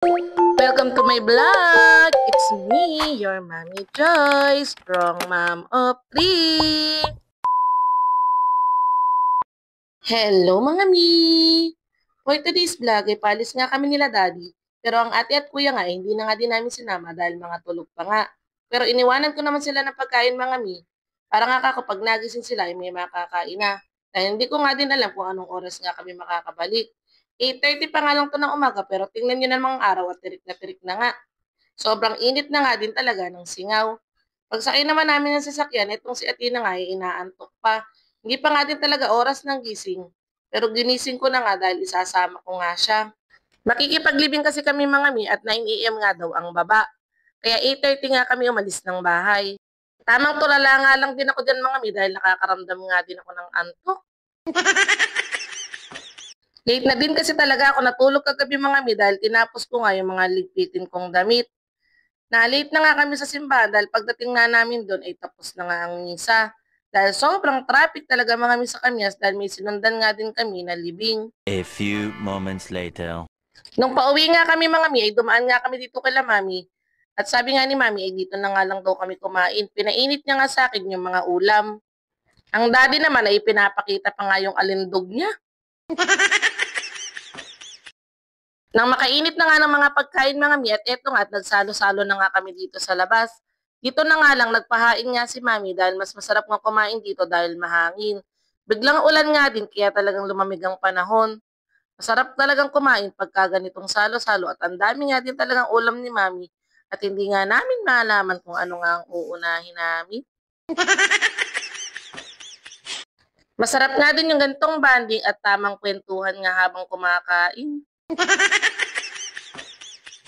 Welcome to my vlog! It's me, your Mommy Joy, strong mom of three! Hello mga mi! For today's vlog, ay palis nga kami nila daddy. Pero ang ate at kuya nga, hindi na nga din namin sinama dahil mga tulog pa nga. Pero iniwanan ko naman sila ng pagkain mga mi. Para nga kapag nagising sila, ay may makakain na. Dahil hindi ko nga din alam kung anong oras nga kami makakabalik. 8:30 pa nga lang to ng umaga pero tingnan nyo namang araw at tirik na nga. Sobrang init na nga din talaga ng singaw. Pagsakay naman namin ng sasakyan, itong si Athena nga ay inaantok pa. Hindi pa nga din talaga oras ng gising. Pero ginising ko na nga dahil isasama ko nga siya. Makikipaglibing kasi kami mga mi at 9 a.m. nga daw ang baba. Kaya 8:30 nga kami umalis ng bahay. Tamang tulala nga lang din ako dyan mga mi dahil nakakaramdam nga din ako ng antok. Late na din kasi talaga ako natulog kagabi mga mi dahil tinapos ko nga yung mga ligpitin kong damit. Na-late na nga kami sa simbahan dahil pagdating na namin doon ay tapos na nga ang misa. Dahil sobrang traffic talaga mga mi sa Kamyas dahil may sinundan nga din kami na libing. A few moments later. Nung pauwi nga kami mga mi ay dumaan nga kami dito kay mami. At sabi nga ni mami ay dito na nga lang daw kami kumain. Pinainit niya nga sa akin yung mga ulam. Ang daddy naman ay pinapakita pa nga yung alindog niya. Nang makainit na nga ng mga pagkain mga mi at eto nga at nagsalo-salo na nga kami dito sa labas. Dito na nga lang nagpahain nga si mami dahil mas masarap nga kumain dito dahil mahangin. Biglang ulan nga din kaya talagang lumamig ang panahon. Masarap talagang kumain pagka ganitong salo-salo at ang dami nga din talagang ulam ni mami at hindi nga namin malaman kung ano nga ang uunahin namin. Masarap nga din yung ganitong banding at tamang kwentuhan nga habang kumakain.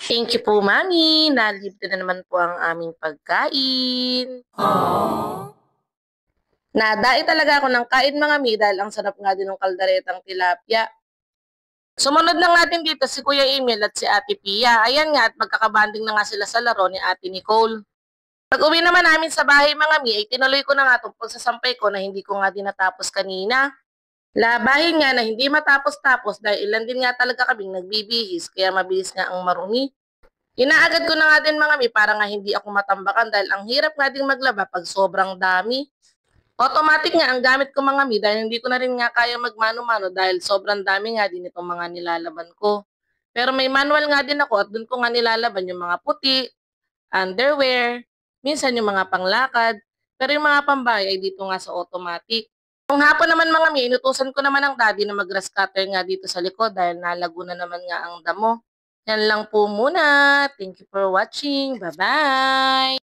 Thank you po, Mami. Nalibre na naman po ang aming pagkain. Aww. Nadai talaga ako ng kain mga mi dahil ang sarap nga din ng kalderetang tilapia. Sumunod na nga din dito si Kuya Emil at si Ate Pia. Ayan nga at magkakabanding na nga sila sa laro ni Ate Nicole. Pag uwi naman namin sa bahay mga mi, ay tinuloy ko na nga itong pagsasampay ko na hindi ko nga din natapos kanina. Labahin nga na hindi matapos-tapos dahil ilan din nga talaga kaming nagbibihis kaya mabilis nga ang marumi. Inaagad ko na nga din mga mi para nga hindi ako matambakan dahil ang hirap nga din maglaba pag sobrang dami. Automatic nga ang gamit ko mga mi dahil hindi ko na rin nga kaya magmano-mano dahil sobrang dami nga din itong mga nilalaban ko. Pero may manual nga din ako at dun ko nga nilalaban yung mga puti, underwear, minsan yung mga panglakad, pero yung mga pambahay ay dito nga sa automatic. Kung hapon naman mga mi, inutusan ko naman ang daddy na mag-grass cutter nga dito sa likod dahil nalago na naman nga ang damo. Yan lang po muna. Thank you for watching. Bye-bye!